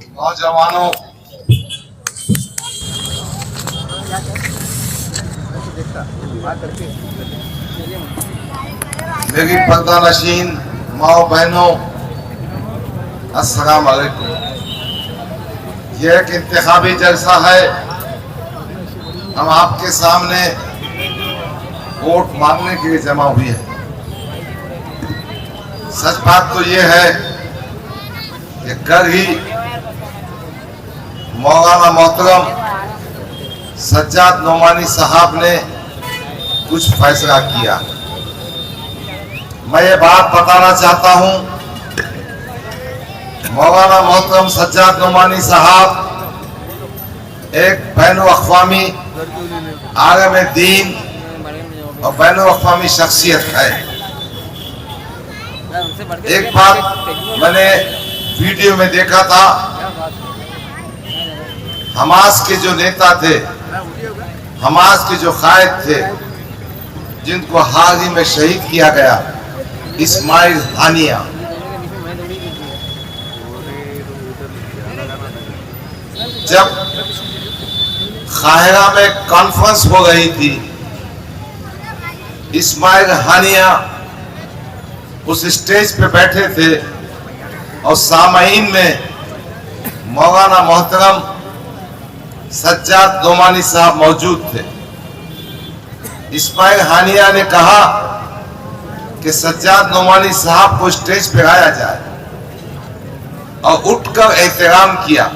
नौजवानों, मेरी पर्दा नशीन माओ बहनों, अस्सलाम वालेकुम। यह एक इंतखाबी जलसा है। हम आपके सामने वोट मांगने के लिए जमा हुए हैं। सच बात तो यह है कि कल ही मौलाना मोहतरम सज्जाद नोमानी साहब ने कुछ फैसला किया। मैं ये बात बताना चाहता हूं, मौलाना मोहतरम सज्जाद नोमानी साहब एक बैनुल-अक़वामी आलम दीन और बैनुल-अक़वामी शख्सियत है। एक बात मैंने वीडियो में देखा था, हमास के जो नेता थे, हमास के जो कायद थे, जिनको हाल ही में शहीद किया गया, इस्माइल हानिया, जब काहिरा में कॉन्फ्रेंस हो रही थी, इस्माइल हानिया उस स्टेज पे बैठे थे और सामाईन में मौलाना मोहतरम सज्जाद नोमानी साहब मौजूद थे। इस्माइल हानिया ने कहा कि सज्जाद नोमानी साहब को स्टेज पे आया जाए और उठकर एहतराम किया।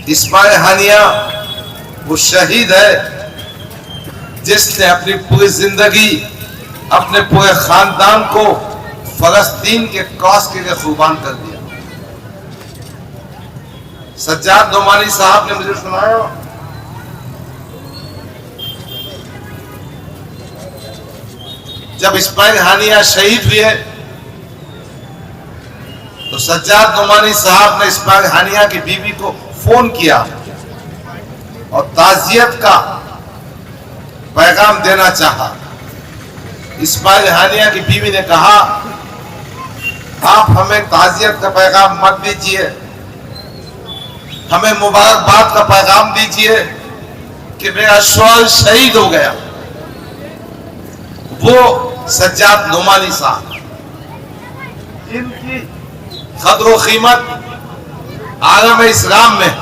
इस्माइल हानिया वो शहीद है जिसने अपनी पूरी जिंदगी अपने पूरे खानदान को फलस्तीन के कॉज के लिए कुर्बान कर दिया। सज्जाद नोमानी साहब ने मुझे सुनाया, जब इस्माइल हानिया शहीद हुए तो सज्जाद नोमानी साहब ने इस्माइल हानिया की बीवी को फोन किया और ताज़ियत का पैगाम देना चाहा। इस्माइल हानिया की बीवी ने कहा, आप हमें ताज़ियत का पैगाम मत दीजिए, हमें मुबारकबाद का पैगाम दीजिए कि मेरा शौहर शहीद हो गया। वो सज्जाद नोमानी साहब, इनकी कद्र कीमत आलम इस्लाम में,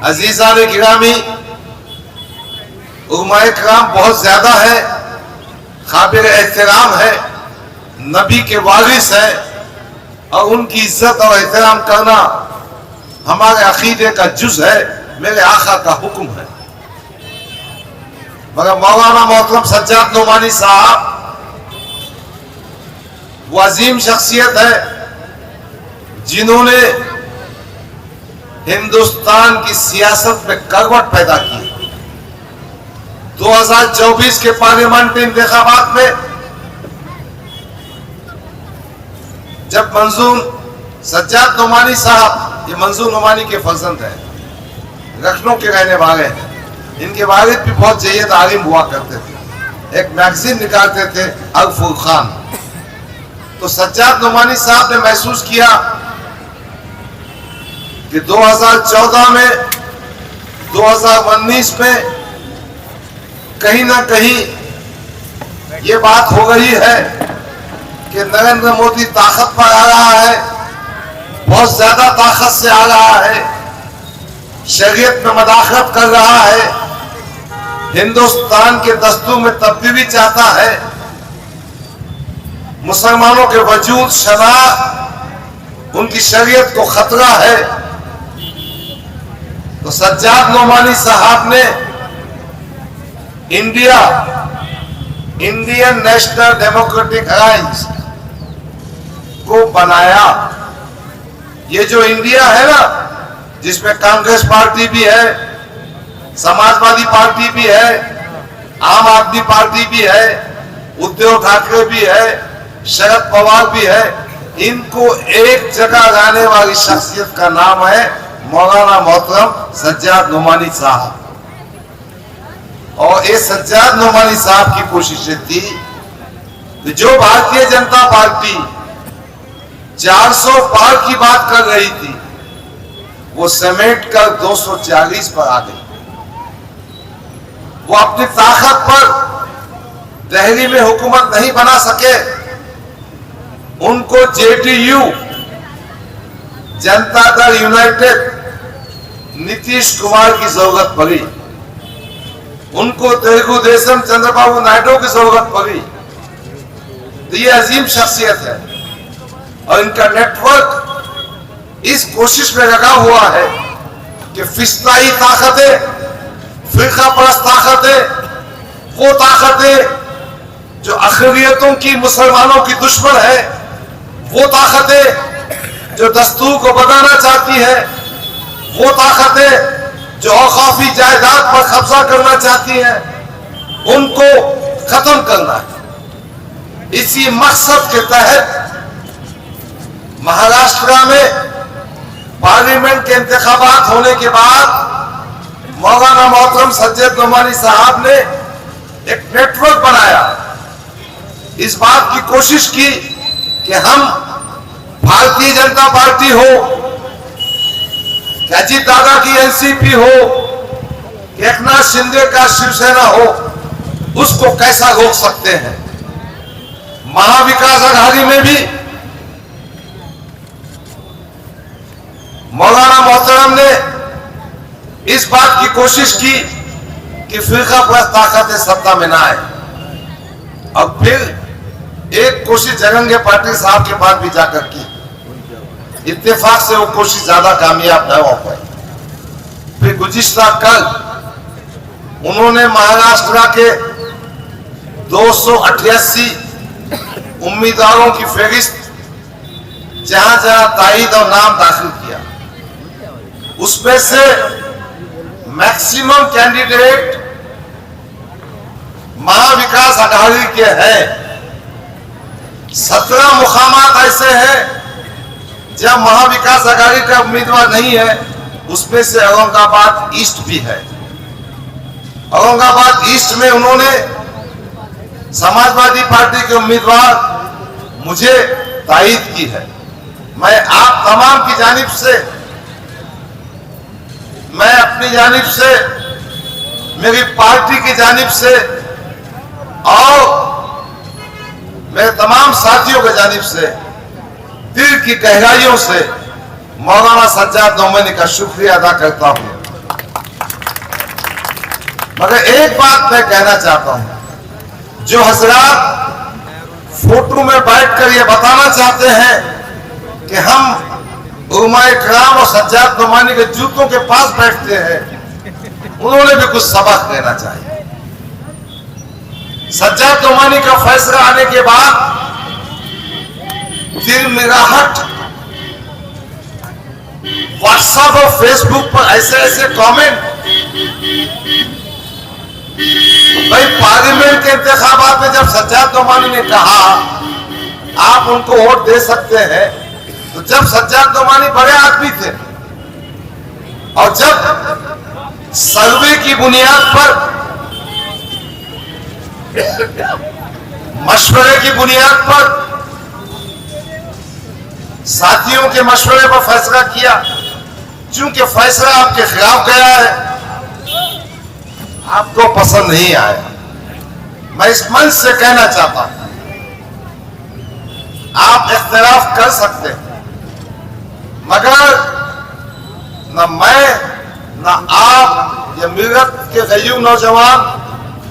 अजीज़ान गिरामी, उलमाए किराम बहुत ज्यादा है, काबिल एहतराम है, नबी के वारिस है और उनकी इज्जत और एहतराम करना हमारे अकीदे का जुज है, मेरे आका का हुक्म है। मगर मौलाना मोहतरम सज्जाद नोमानी साहब वो अजीम शख्सियत है जिन्होंने हिंदुस्तान की सियासत में करवट पैदा की। 2024 के पार्लियामेंट्री इंतखाबात में जब मंजूर सज्जाद नोमानी साहब, ये मंजूर नोमानी के फर्जंद है, लखनऊ के रहने वाले हैं, इनके वालिद भी बहुत जय्यद आलिम हुआ करते थे, एक मैगजीन निकालते थे अल फुरकान। तो सज्जाद नोमानी साहब ने महसूस किया कि 2014 में 2019 में कहीं ना कहीं ये बात हो गई है कि नरेंद्र मोदी ताकत पर आ रहा है, बहुत ज्यादा ताकत से आ रहा है, शरीयत में मदाखलत कर रहा है, हिंदुस्तान के दस्तूर में तब्दीली चाहता है, मुसलमानों के वजूद शनाख्त, उनकी शरीयत को खतरा है। तो सज्जाद नोमानी साहब ने इंडियन नेशनल डेमोक्रेटिक अलायंस को बनाया। ये जो इंडिया है ना, जिसमें कांग्रेस पार्टी भी है, समाजवादी पार्टी भी है, आम आदमी पार्टी भी है, उद्धव ठाकरे भी है, शरद पवार भी है, इनको एक जगह लाने वाली शख्सियत का नाम है मौलाना मोहतरम सज्जाद नोमानी साहब। और ये सज्जाद नोमानी साहब की कोशिशें थी कि जो भारतीय जनता पार्टी 400 पार की बात कर रही थी, वो समेट कर 240 पर आ गई। वो अपनी ताकत पर दिल्ली में हुकूमत नहीं बना सके, उनको जेडीयू जनता दल यूनाइटेड नीतीश कुमार की जरूरत पड़ी, उनको तेलुगु देशम चंद्रबाबू नायडू की जरूरत पड़ी। तो ये अजीम शख्सियत है और इनका नेटवर्क इस कोशिश में लगा हुआ है कि फिस्ताई ताकतें, फिरका परस्त ताकतें, वो ताकतें जो अक़लियतों की, मुसलमानों की दुश्मन है, वो ताकतें जो दस्तूर को बनाना चाहती है, वो ताकतें जो औकाफी जायदाद पर कब्जा करना चाहती हैं, उनको खत्म करना है। इसी मकसद के तहत महाराष्ट्र में पार्लियामेंट के इंतखाबात होने के बाद मौलाना मोहतरम सज्जद नोमानी साहब ने एक नेटवर्क बनाया, इस बात की कोशिश की कि हम भारतीय जनता पार्टी हो, कि अजीत दादा की एनसीपी हो, कि एकनाथ शिंदे का शिवसेना हो, उसको कैसा रोक सकते हैं। महाविकास आघाड़ी में भी मौलाना मोहतरम ने इस बात की कोशिश की कि फिरका परस्त ताकतें सत्ता में ना आए, और फिर एक कोशिश जगंगे पाटिल साहब के पास भी जाकर की, इत्तेफाक से वो कोशिश ज्यादा कामयाब न हो पाई। फिर गुज़िश्ता कल उन्होंने महाराष्ट्र के 288 उम्मीदवारों की फहरिस्त जहां जहां तायीद और नाम दाखिल किया, उसमें से मैक्सिमम कैंडिडेट महाविकास आघाड़ी के हैं। 17 मुकामात ऐसे हैं जब महाविकास आघाड़ी का उम्मीदवार नहीं है, उसमें से औरंगाबाद ईस्ट भी है। औरंगाबाद ईस्ट में उन्होंने समाजवादी पार्टी के उम्मीदवार मुझे तायीद की है। मैं आप तमाम की जानिब से, मैं अपनी जानिब से, मेरी पार्टी की जानिब से और मेरे तमाम साथियों की जानिब से दिल की गहराइयों से मौलाना सज्जाद नोमानी का शुक्रिया अदा करता हूं। मगर एक बात मैं कहना चाहता हूं, जो हजरात फोटो में बैठकर ये बताना चाहते हैं कि हम उलमाए किराम और सज्जाद नोमानी के जूतों के पास बैठते हैं, उन्होंने भी कुछ सबक लेना चाहिए। सज्जाद नोमानी का फैसला आने के बाद तिरमिराहट व्हाट्सएप और फेसबुक पर ऐसे ऐसे कमेंट, भाई पार्लियामेंट के इंतखाबात में जब सज्जाद नोमानी ने कहा आप उनको वोट दे सकते हैं, तो जब सज्जाद नोमानी बड़े आदमी थे और जब सर्वे की बुनियाद पर, मशवरे की बुनियाद पर, साथियों के मशवरे पर फैसला किया, चूंकि फैसला आपके खिलाफ गया है, आपको पसंद नहीं आया, मैं इस मंच से कहना चाहता हूं आप इख्तिलाफ कर सकते हैं, मगर न मैं न आप या मिल्लत के गयूम नौजवान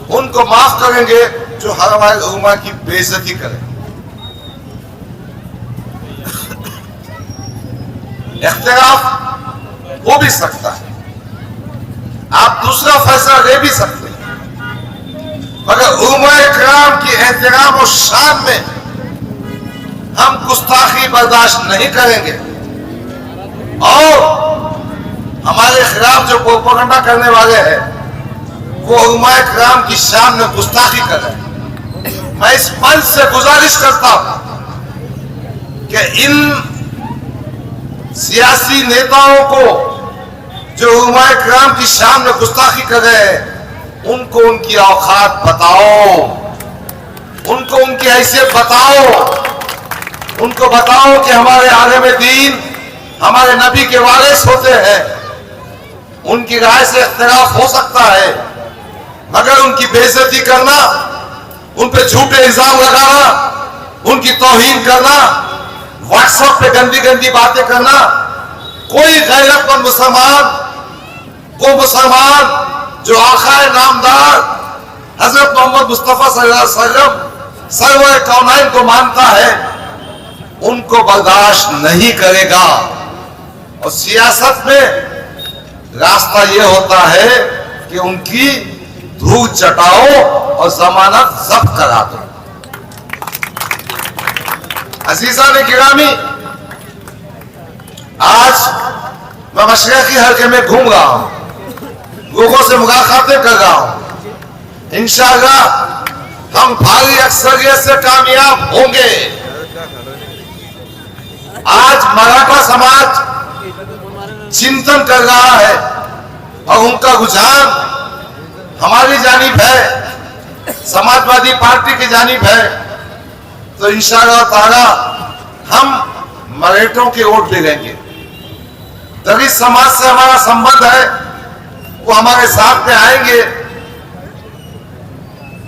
उनको माफ करेंगे जो हमारे उम्मा की बेइज्जती करें। इख्तिलाफ हो भी सकता है, आप दूसरा फैसला ले भी सकते हैं, मगर उलमाए किराम की एहतराम और शान में हम गुस्ताखी बर्दाश्त नहीं करेंगे और हमारे खिलाफ जो प्रोपेगेंडा करने वाले हैं वो उलमाए किराम की शान में गुस्ताखी कर रहे हैं। मैं इस मंच से गुजारिश करता हूं कि इन सियासी नेताओं को जो उलमाए किराम की शान में गुस्ताखी कर रहे हैं, उनको उनकी औकात बताओ, उनको उनकी हैसियत बताओ, उनको बताओ कि हमारे आलिम दीन हमारे नबी के वारिस होते हैं, उनकी राय से इख्तिलाफ हो सकता है, मगर उनकी बेइज्जती करना, उन पे झूठे इल्जाम लगाना, उनकी तौहीन करना, व्हाट्सएप पे गंदी गंदी बातें करना, कोई गैरतमंद मुसलमान, वो मुसलमान जो आका नामदार हजरत मोहम्मद मुस्तफा सल्लल्लाहु अलैहि वसल्लम सरवर कौनाइन को मानता है, उनको बर्दाश्त नहीं करेगा। और सियासत में रास्ता ये होता है कि उनकी धूल चटाओ और जमानत जब्त करा दो। अजीजा ने गिरामी, आज मैं मशरिकी हल्के में घूम रहा हूं, लोगों से मुलाकातें कर रहा हूं। इंशाअल्लाह हम भारी अक्सरियत से कामयाब होंगे। आज मराठा समाज चिंतन कर रहा है और उनका रुझान हमारी जानिब है, समाजवादी पार्टी की जानिब है। तो इंशाअल्लाह ताला हम मराठों के वोट ले लेंगे। दलित समाज से हमारा संबंध है, वो हमारे साथ में आएंगे,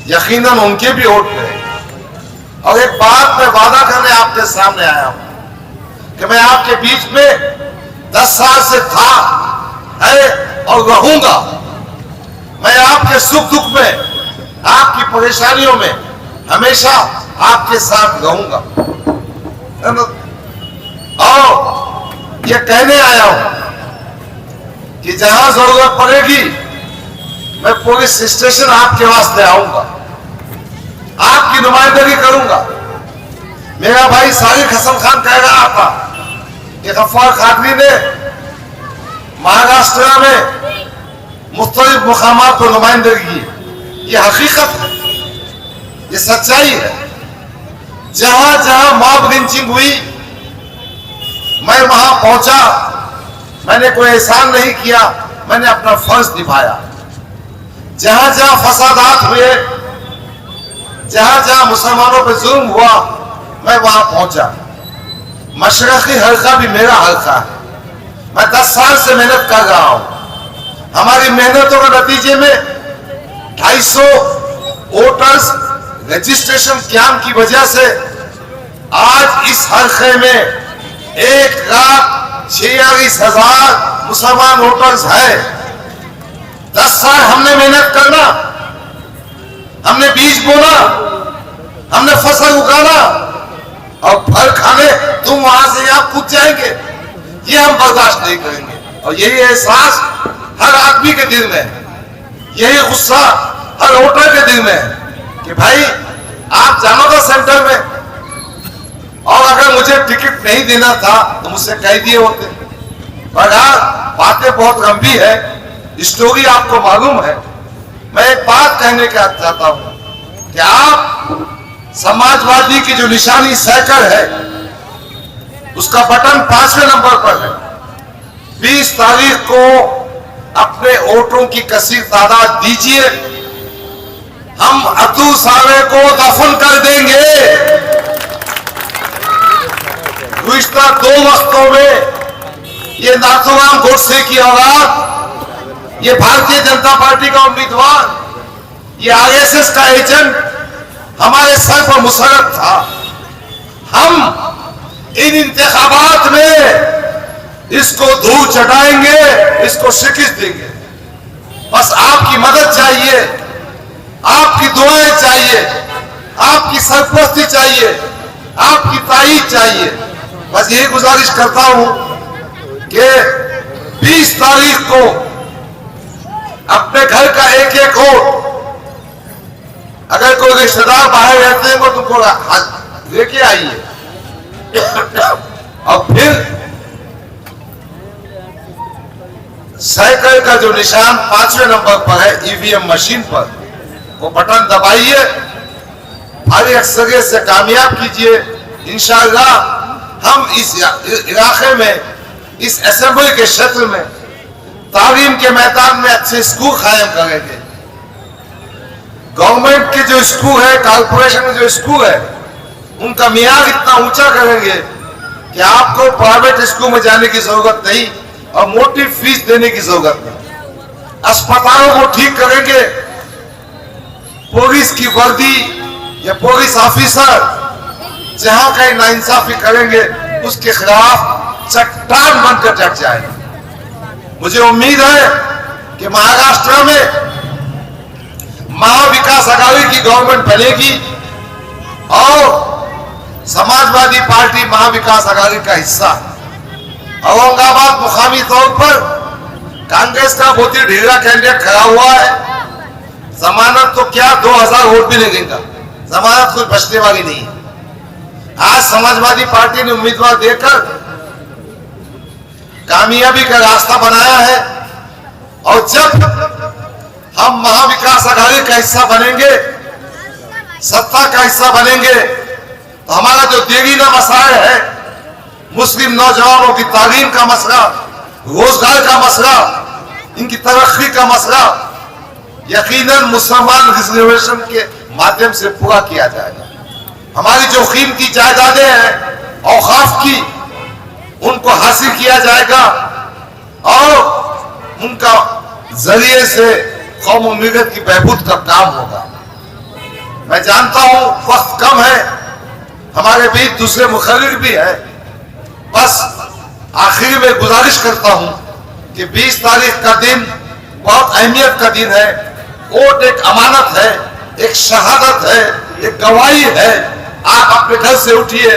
यकीनन उनके भी वोट लेंगे। और एक बात मैं वादा करने आपके सामने आया हूं कि मैं आपके बीच में 10 साल से था, है और रहूंगा। मैं आपके सुख दुख में, आपकी परेशानियों में हमेशा आपके साथ रहूंगा। और ये कहने आया हूं कि जहां जरूरत पड़ेगी मैं पुलिस स्टेशन आपके वास्ते आऊंगा, आपकी नुमाइंदगी करूंगा। मेरा भाई सारिक हसन खान कह रहा था कि गफ्फार कादरी ने महाराष्ट्र में मुख्तलिफ मुकामात पर नुमाइंदगी की। ये हकीकत है, ये सच्चाई है। जहां जहां मॉब लिंचिंग हुई मैं वहां पहुंचा, मैंने कोई एहसान नहीं किया, मैंने अपना फर्ज निभाया। जहां जहां फसादात हुए, जहां जहां मुसलमानों पर जुल्म हुआ, मैं वहां पहुंचा। मशरक़ी हल्का भी मेरा हल्का है। मैं 10 साल से मेहनत कर रहा हूं। हमारी मेहनतों के नतीजे में 250 वोटर्स रजिस्ट्रेशन कैंप की वजह से आज इस हल्के में 1,46,000 मुसलमान वोटर्स हैं। 10 साल हमने मेहनत करना, हमने बीज बोना, हमने फसल उगाना और फल खाने तुम वहां से यहां कूद जाएंगे, ये हम बर्दाश्त नहीं करेंगे। और यही एहसास हर आदमी के दिल में है, यही गुस्सा हर वोटर के दिल में है कि भाई आप जानोगा सेंटर में, और अगर मुझे टिकट नहीं देना था तो मुझसे कह दिए होते। पर बातें बहुत गंभीर है, स्टोरी आपको मालूम है। मैं एक बात कहने का चाहता हूं कि आप समाजवादी की जो निशानी साइकिल है उसका बटन 5वें नंबर पर है। 20 तारीख को अपने वोटों की कसीर तादाद दीजिए, हम अतु साले को दफन कर देंगे। गुज़िश्ता 2 वक्तों में ये नाथुराम गोडसे की औलाद, ये भारतीय जनता पार्टी का उम्मीदवार, ये आरएसएस का एजेंट हमारे सर पर मुसल्लत था। हम इन इंतखाबात में इसको धूल चटाएंगे, इसको शिकस्त देंगे। बस आपकी मदद चाहिए, आपकी दुआएं चाहिए, आपकी सरपरस्ती चाहिए, आपकी ताईद चाहिए। बस यही गुजारिश करता हूं कि 20 तारीख को अपने घर का एक एक वोट, अगर कोई रिश्तेदार बाहर रहते हैं वो तुमको लेके आइए। और फिर साइकिल का जो निशान 5वें नंबर पर है ईवीएम मशीन पर, वो बटन दबाइए, भारी अक्सरियत से कामयाब कीजिए। इंशाअल्लाह हम इस इलाके में, इस असेंबली के क्षेत्र में तालीम के मैदान में अच्छे स्कूल कायम करेंगे। गवर्नमेंट के जो स्कूल है, कॉर्पोरेशन में जो स्कूल है, उनका मियार इतना ऊंचा करेंगे कि आपको प्राइवेट स्कूल में जाने की जरूरत नहीं और मोटी फीस देने की जरूरत नहीं। अस्पतालों को ठीक करेंगे। पुलिस की वर्दी या पुलिस ऑफिसर जहां कहीं नाइंसाफी करेंगे उसके खिलाफ चट्टान बनकर डट जाएगा। मुझे उम्मीद है कि महाराष्ट्र में महाविकास आघाड़ी की गवर्नमेंट बनेगी और समाजवादी पार्टी महाविकास आघाड़ी का हिस्सा है। औरंगाबाद मुकामी तौर पर कांग्रेस का बहुत ही ढीला कैंडिडेट खड़ा हुआ है। जमानत तो क्या 2000 वोट भी नहीं देगा, जमानत कोई बचने वाली नहीं है। आज समाजवादी पार्टी ने उम्मीदवार देकर कामयाबी का रास्ता बनाया है और जब हम महाविकास आघाड़ी का हिस्सा बनेंगे, सत्ता का हिस्सा बनेंगे, तो हमारा जो देरीना मसाइल है, मुस्लिम नौजवानों की तालीम का मसला, रोजगार का मसला, इनकी तरक्की का मसला यकीनन मुसलमान रिजर्वेशन के माध्यम से पूरा किया जाएगा। हमारी जो कीमती जायदादें हैं औकाफ की, उनको हासिल किया जाएगा और उनका जरिए से कौम और मिल्लत की बहबूद का काम होगा। मैं जानता हूं वक्त कम है, हमारे बीच दूसरे मुखर्रिर भी है। बस आखिर में गुजारिश करता हूं कि 20 तारीख का दिन बहुत अहमियत का दिन है। वोट एक अमानत है, एक शहादत है, एक गवाही है। आप अपने घर से उठिए,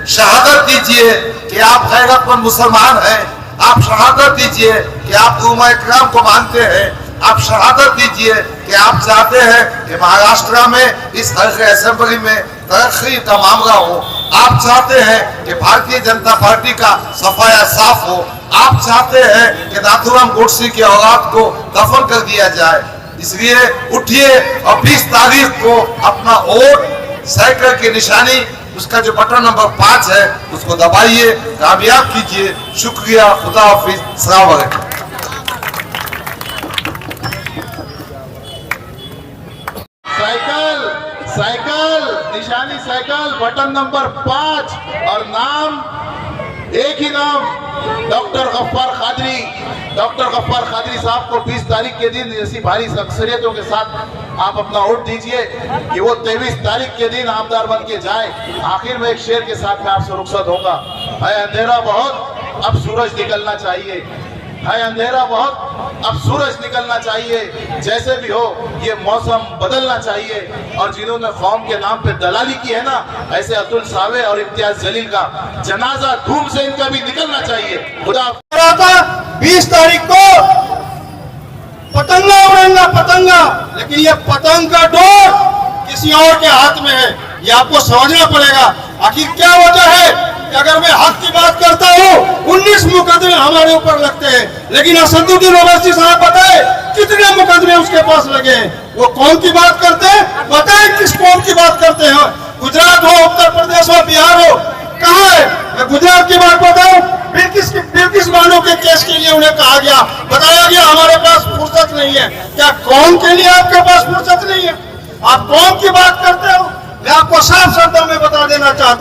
शहादत दीजिए कि आप गैरतमंद मुसलमान हैं। आप शहादत दीजिए कि आप उलमा इकराम को मानते हैं। आप शहादत दीजिए कि आप चाहते हैं कि महाराष्ट्र में इस हल्के असेंबली में तरक्की का मामला हो। आप चाहते हैं कि भारतीय जनता पार्टी का सफाया साफ हो। आप चाहते हैं कि नाथूराम गोडसे की औलाद को दफन कर दिया जाए। इसलिए उठिए और 20 तारीख को अपना वोट साइकिल की निशानी, उसका जो बटन नंबर 5 है, उसको दबाइए, कामयाब कीजिए। शुक्रिया, खुदा हाफिज, अस्सलाम वालेकुम। साइकिल साइकिल निशानी साइकिल बटन नंबर 5 और नाम एक ही नाम, डॉक्टर गफ्फार कादरी। डॉक्टर गफ्फार कादरी साहब को 20 तारीख के दिन ऐसी भारी अक्सरियतों के साथ आप अपना वोट दीजिए कि वो 23 तारीख के दिन आमदार बन के जाए। आखिर में एक शेर के साथ मैं आपसे रुखसत होगा। है अंधेरा बहुत, अब सूरज निकलना चाहिए। है अंधेरा बहुत, अब सूरज निकलना चाहिए। जैसे भी हो, ये मौसम बदलना चाहिए। और जिन्होंने कौम के नाम पे दलाली की है ना, ऐसे अतुल सावे और इम्तियाज जलील का जनाजा धूम से इनका भी निकलना चाहिए। खुदा 20 तारीख को पतंगा उड़ेगा, पतंगा, लेकिन ये पतंग का डोर किसी और के हाथ में है। ये आपको समझना पड़ेगा। आखिर क्या वजह है कि अगर मैं हक की बात करता हूँ 19 मुकदमे हमारे ऊपर लगते हैं, लेकिन असदुद्दीन ओवैसी साहब बताए कितने मुकदमे उसके पास लगे हैं। वो कौन की बात करते हैं, बताए किस कौम की बात करते हैं। गुजरात हो, उत्तर प्रदेश हो, बिहार हो, कहाँ है? मैं गुजरात की बात बताऊं, बिल्किस बानो के केस के लिए उन्हें कहा गया, बताया गया हमारे पास फुर्सत नहीं है। क्या कौम के लिए आपके पास फुर्सत नहीं है? आप कौम की बात करते हो? मैं आपको साफ शब्दों में बता देना चाहता हूं।